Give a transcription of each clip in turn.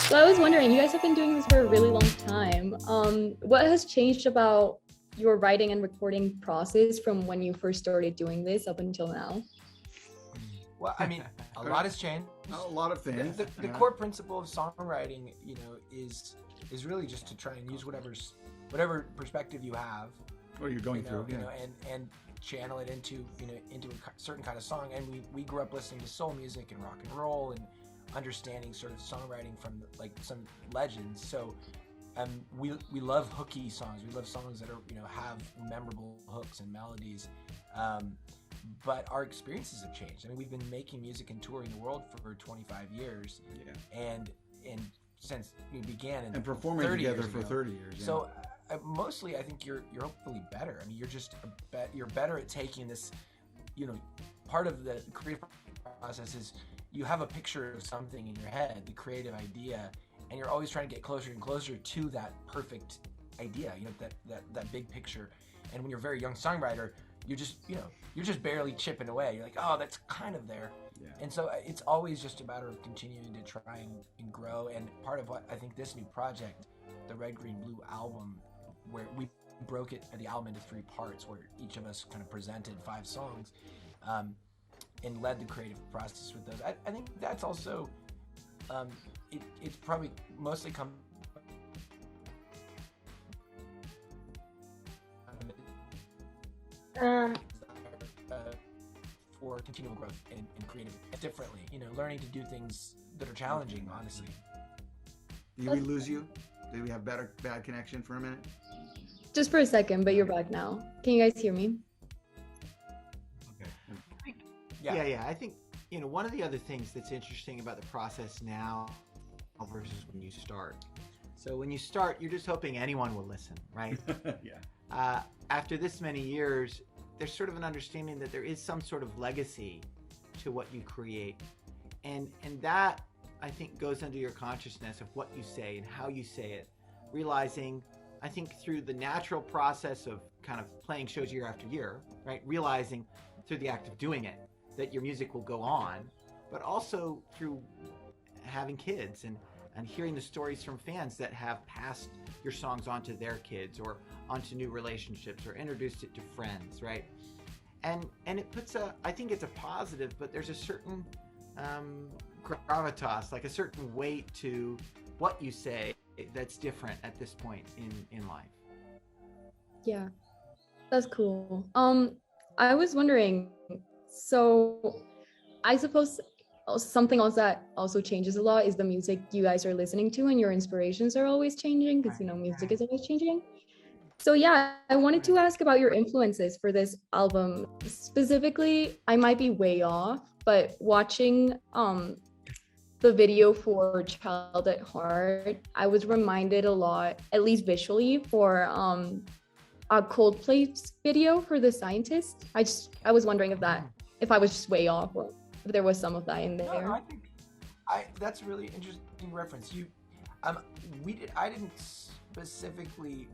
So I was wondering, you guys have been doing this for a really long time. What has changed about your writing and recording process from when you first started doing this up until now? Well, I mean, a lot has changed. A lot of things. The core principle of songwriting, is really just to try and use whatever perspective you have, What you're going through, and channel it into a certain kind of song. And we grew up listening to soul music and rock and roll and understanding sort of songwriting from like some legends. So we love hooky songs. We love songs that are have memorable hooks and melodies. But our experiences have changed. I mean, we've been making music and touring the world for 25 years, and since we began and performing together for 30 years. Yeah. So mostly, I think you're hopefully better. I mean, you're just you're better at taking this. Part of the creative process is you have a picture of something in your head, the creative idea, and you're always trying to get closer and closer to that perfect idea. That big picture. And when you're a very young songwriter, you're just barely chipping away. You're like, oh, that's kind of there. Yeah. And so it's always just a matter of continuing to try and grow. And part of what I think this new project, the Red, Green, Blue album, where we broke the album into 3 parts, where each of us kind of presented 5 songs, and led the creative process with those. I think that's also, it's probably mostly come for continual growth and creative differently, learning to do things that are challenging, honestly. Did we lose you? Did we have bad connection for a minute? Just for a second, but you're back now. Can you guys hear me? Okay. Yeah. I think, one of the other things that's interesting about the process now versus when you start. So when you start, you're just hoping anyone will listen, right? Yeah. After this many years, there's sort of an understanding that there is some sort of legacy to what you create. And that, I think, goes under your consciousness of what you say and how you say it. Realizing, I think, through the natural process of kind of playing shows year after year, right? Realizing through the act of doing it that your music will go on, but also through having kids and hearing the stories from fans that have passed your songs on to their kids or onto new relationships or introduced it to friends, right? And it puts I think it's a positive, but there's a certain gravitas, like a certain weight to what you say that's different at this point in life. Yeah, that's cool. I was wondering, so I suppose something else that also changes a lot is the music you guys are listening to, and your inspirations are always changing because music is always changing. So yeah, I wanted to ask about your influences for this album. Specifically, I might be way off, but watching the video for Child at Heart, I was reminded a lot, at least visually, for a Coldplay's video for The Scientist. I was wondering if I was just way off, or if there was some of that in there. No, I think that's a really interesting reference. I didn't specifically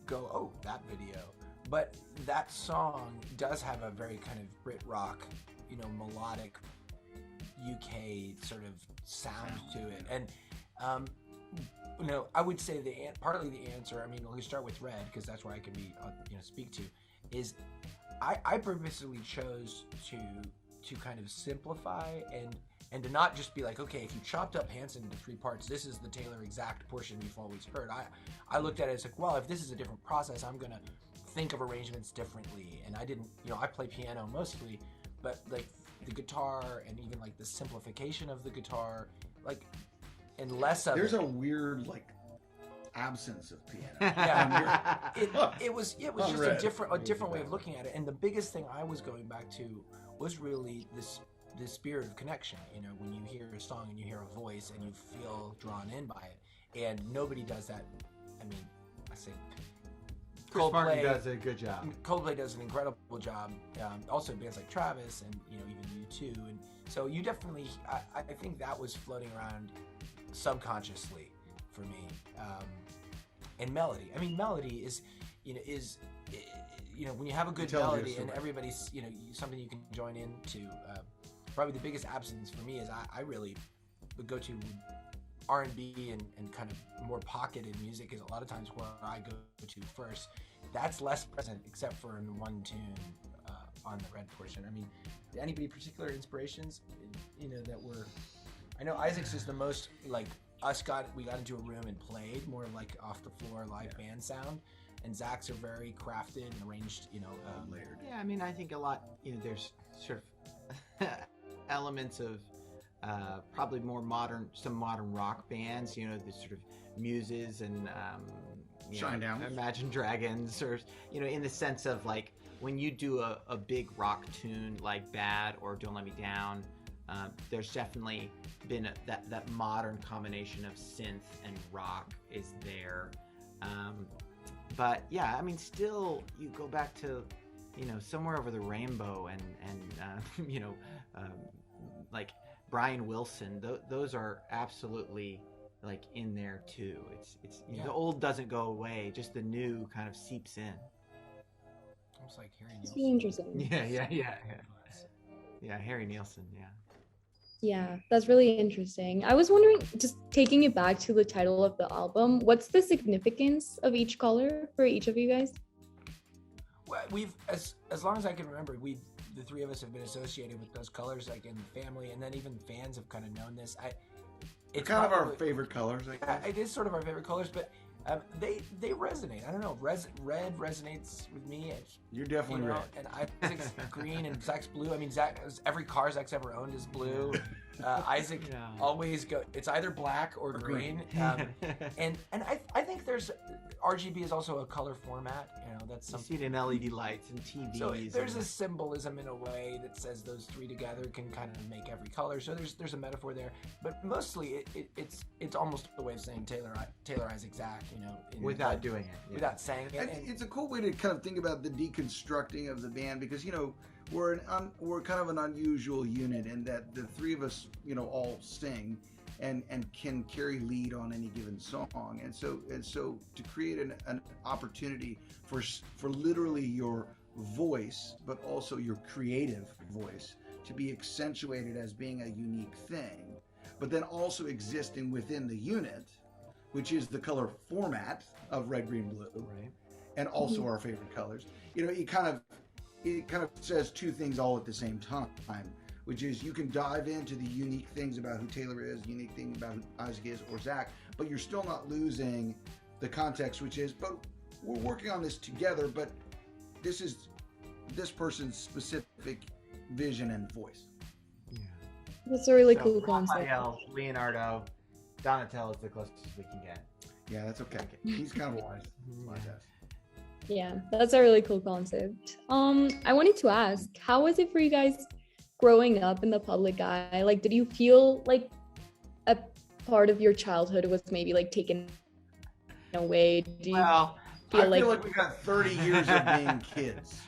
go, oh, that video, but that song does have a very kind of Brit rock, melodic UK sort of sound to it. And I would say partly the answer, I mean, we start with Red because that's where I can be speak to, is I purposely chose to kind of simplify and to not just be like, okay, if you chopped up Hanson into 3 parts, this is the Taylor exact portion you've always heard. I looked at it as like, well, if this is a different process, I'm gonna think of arrangements differently. And I didn't, I play piano mostly, but like the guitar and even like the simplification of the guitar, like, and less of There's a weird like absence of piano. Yeah, it was just a different way of looking at it. And the biggest thing I was going back to was really this spirit of connection. When you hear a song and you hear a voice and you feel drawn in by it, and nobody does that. I mean, I say Coldplay does a good job. Coldplay does an incredible job. Also bands like Travis and even U2, and so you definitely. I think that was floating around subconsciously for me. And melody. I mean, melody is when you have a good melody and everybody's something you can join into. Probably the biggest absence for me is I really the go-to R&B and kind of more pocketed music is a lot of times where I go to first. That's less present except for in one tune on the Red portion. I mean, anybody particular inspirations, that were, I know Isaac's is the most like we got into a room and played more like off the floor live band sound, and Zach's are very crafted and arranged, layered. Yeah, I mean, I think a lot, there's sort of elements of probably some modern rock bands, the sort of Muses and Shinedown, Imagine Dragons, or in the sense of like when you do a big rock tune like Bad or Don't Let Me Down, there's definitely been that modern combination of synth and rock is there. But yeah, I mean, still you go back to Somewhere Over the Rainbow and like Brian Wilson, those are absolutely like in there too. It's the old doesn't go away, just the new kind of seeps in. Almost like Harry It's Nilsson. really interesting. Yeah, Harry Nilsson, yeah. Yeah, that's really interesting. I was wondering, just taking it back to the title of the album, what's the significance of each color for each of you guys? Well, we've as long as I can remember, the three of us have been associated with those colors, like in the family, and then even fans have kind of known this. It's kind of our favorite colors. I guess. It is sort of our favorite colors, but they resonate. I don't know. Red resonates with me. You're definitely red. And Isaac's green and Zach's blue. I mean, every car Zach's ever owned is blue. Isaac always it's either black or green. And I think there's RGB is also a color format. That's something. You see it in LED lights and TVs. So there's a symbolism in a way that says those three together can kind of make every color. So there's a metaphor there, but mostly it's almost a way of saying Taylor Isaac Zach. Without doing it, without saying it. And it's a cool way to kind of think about the deconstructing of the band, because we're kind of an unusual unit in that the three of us all sing and can carry lead on any given song, and so to create an opportunity for literally your voice, but also your creative voice, to be accentuated as being a unique thing, but then also existing within the unit, which is the color format of red, green, blue, right? And also our favorite colors. It kind of says two things all at the same time, which is you can dive into the unique things about who Taylor is, unique thing about who Isaac is, or Zach, but you're still not losing the context, which is, but we're working on this together, but this is this person's specific vision and voice. Yeah. That's a really cool concept. Raphael, Leonardo, Donatello is the closest we can get. Yeah, that's okay. He's kind of wise. Yeah, that's a really cool concept. I wanted to ask, how was it for you guys growing up in the public eye? Like, did you feel like a part of your childhood was maybe like taken away? Do you I feel like we got 30 years of being kids.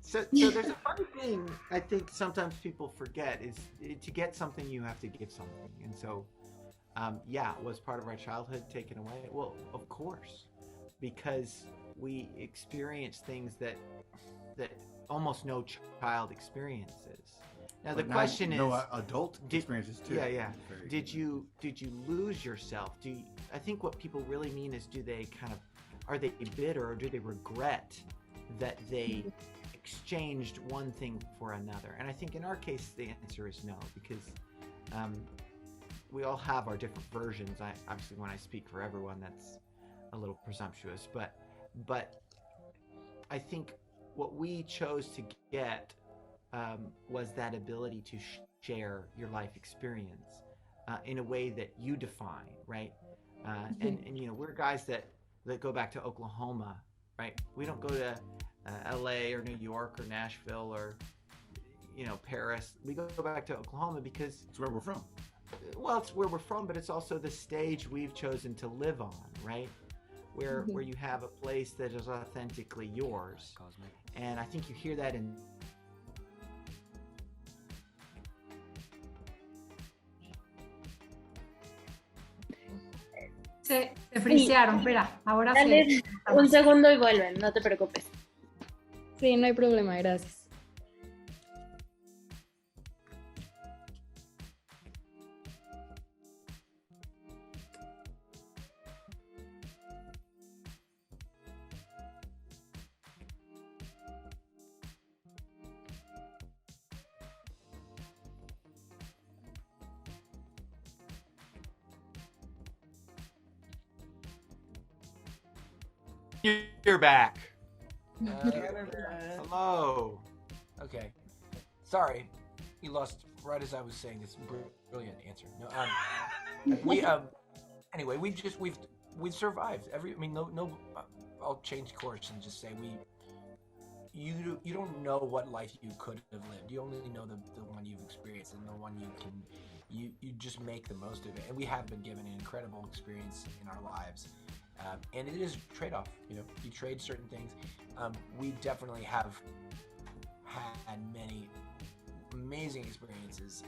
So there's a funny thing I think sometimes people forget is to get something you have to give something, and so was part of our childhood taken away? Well, of course, because we experience things that almost no child experiences. Now the question is, no adult experiences too. Yeah. Did you lose yourself? I think what people really mean is, are they bitter, or do they regret that they exchanged one thing for another? And I think in our case the answer is no, because we all have our different versions. Obviously when I speak for everyone, that's a little presumptuous, but I think what we chose to get was that ability to share your life experience in a way that you define, right? And we're guys that go back to Oklahoma, right? We don't go to LA or New York or Nashville or Paris. We go back to Oklahoma because it's where we're from. Well, it's where we're from, but it's also the stage we've chosen to live on, right? Where you have a place that is authentically yours. Cosmic. And I think you hear that in Se frisearon, espera, ahora Dale sí. un segundo y vuelven, no te preocupes. Sí, no hay problema, gracias. You're back. Uh, Hello. okay. Sorry, you lost right as I was saying this brilliant answer. No, we anyway, we've survived. I mean, no. I'll change course and just say you don't know what life you could have lived. You only know the one you've experienced and the one you just make the most of it. And we have been given an incredible experience in our lives, and it is a trade-off. You trade certain things. We definitely have had many amazing experiences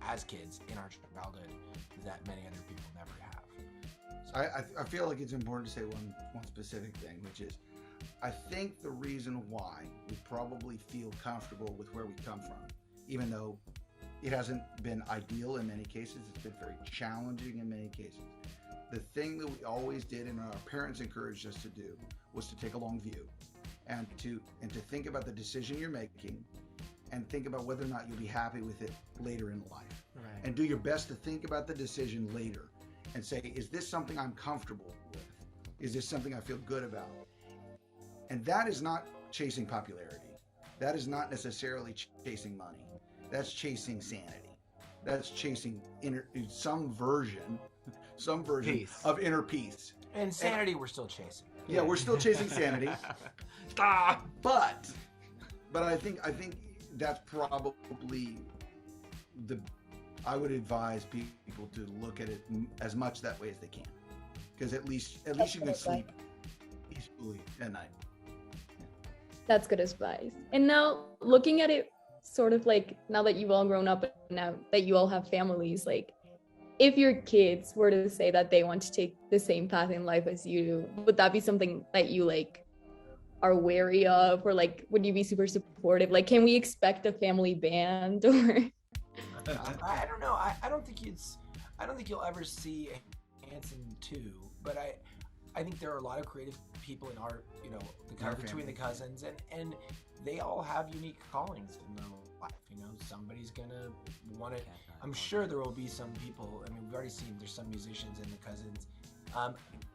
as kids in our childhood that many other people never have. I feel like it's important to say one specific thing, which is I think the reason why we probably feel comfortable with where we come from, even though it hasn't been ideal in many cases, it's been very challenging in many cases. The thing that we always did and our parents encouraged us to do was to take a long view and to think about the decision you're making and think about whether or not you'll be happy with it later in life. Right. And do your best to think about the decision later and say, is this something I'm comfortable with? Is this something I feel good about? And that is not chasing popularity. That is not necessarily chasing money. That's chasing sanity. That's chasing some version Peace. of inner peace. And sanity, we're still chasing. Yeah, we're still chasing sanity. Stop. But I think that's probably I would advise people to look at it as much that way as they can, because at least you can sleep peacefully at night. That's good advice. And now looking at it sort of like now that you've all grown up and now that you all have families, like if your kids were to say that they want to take the same path in life as you do, would that be something that you like are wary of, or like would you be super supportive? Like, can we expect a family band or I don't know. I don't think you'll ever see Hanson 2, but I think there are a lot of creative people in our between the cousins, and they all have unique callings in their life. Somebody's gonna want to. I'm sure there will be some people. I mean, we've already seen there's some musicians in the cousins,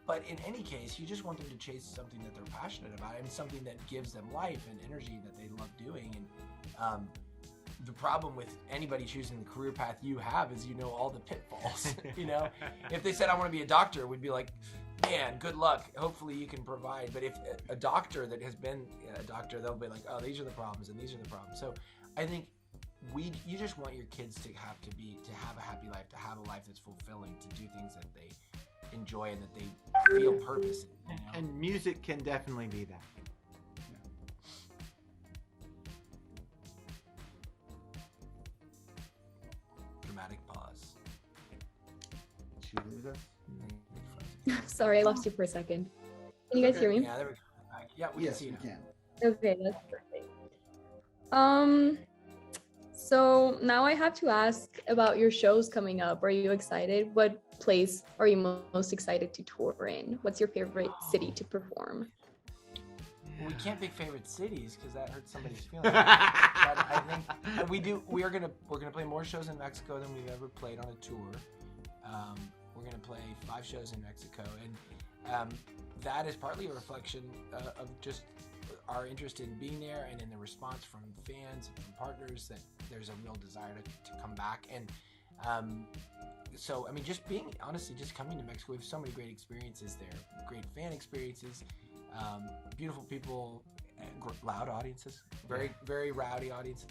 but in any case, you just want them to chase something that they're passionate about and something that gives them life and energy that they love doing. And the problem with anybody choosing the career path you have is all the pitfalls. If they said I want to be a doctor, we'd be like, man, good luck. Hopefully you can provide. But if a doctor that has been a doctor, they'll be like, oh, these are the problems and these are the problems. So I think you just want your kids to have a happy life, to have a life that's fulfilling, to do things that they enjoy and that they feel purpose in. And music can definitely be that. Dramatic pause. Did you lose us? sorry, I lost you for a second. Can you guys hear me? Yeah, there we go. Yeah, we can see you now. Okay, that's perfect. So now I have to ask about your shows coming up. Are you excited? What place are you most excited to tour in? What's your favorite city to perform? Well, we can't pick favorite cities because that hurts somebody's feelings. But I think we're gonna play more shows in Mexico than we've ever played on a tour. We're gonna play 5 shows in Mexico, and that is partly a reflection of just our interest in being there and in the response from fans and from partners that there's a real desire to come back. And so, I mean, just coming to Mexico, we have so many great experiences there, great fan experiences, beautiful people, loud audiences, very rowdy audiences,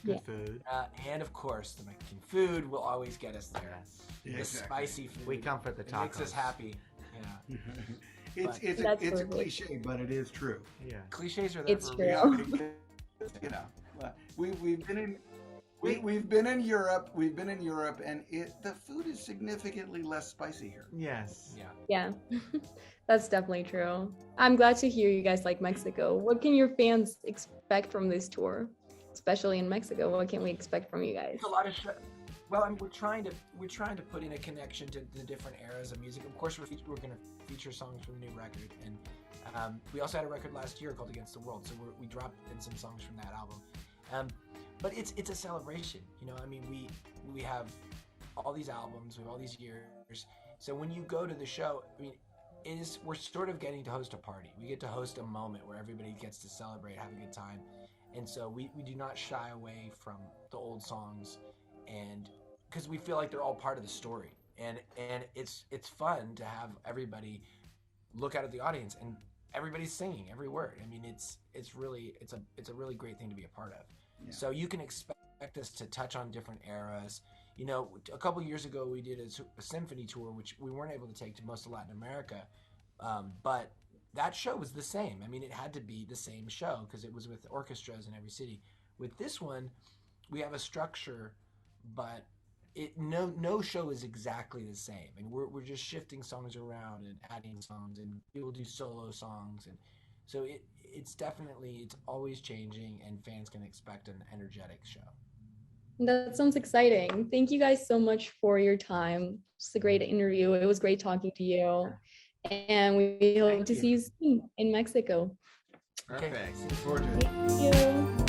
Good food. and of course, the Mexican food will always get us there. Yeah, The exactly. spicy food. We come for the tacos. It makes us happy. Yeah. It's That's a perfect. cliche, but it is true. Yeah. Cliches are there It's for a true. reason. We've been in Europe. We've been in Europe, and the food is significantly less spicy here. Yes. Yeah. Yeah, that's definitely true. I'm glad to hear you guys like Mexico. What can your fans expect from this tour, especially in Mexico? What can we expect from you guys? A lot of well, I mean, we're trying to put in a connection to the different eras of music. Of course, we're going to feature songs from the new record, and we also had a record last year called Against the World, so we dropped in some songs from that album. But it's a celebration, I mean, we have all these albums, we have all these years. So when you go to the show, I mean, is we're sort of getting to host a party. We get to host a moment where everybody gets to celebrate, have a good time. And so we do not shy away from the old songs, and because we feel like they're all part of the story. And it's fun to have everybody look out at the audience and everybody's singing every word. I mean, it's a really great thing to be a part of. Yeah. So you can expect us to touch on different eras. You know, a couple years ago we did a symphony tour, which we weren't able to take to most of Latin America, but that show was the same. I mean, it had to be the same show because it was with orchestras in every city. With this one, we have a structure, but no show is exactly the same, and we're just shifting songs around and adding songs, and people do solo songs, and so it's always changing, and fans can expect an energetic show. That sounds exciting. Thank you guys so much for your time. It's a great interview. It was great talking to you, and we hope to see you soon in Mexico. Perfect. Thank you. Look forward to it. Thank you.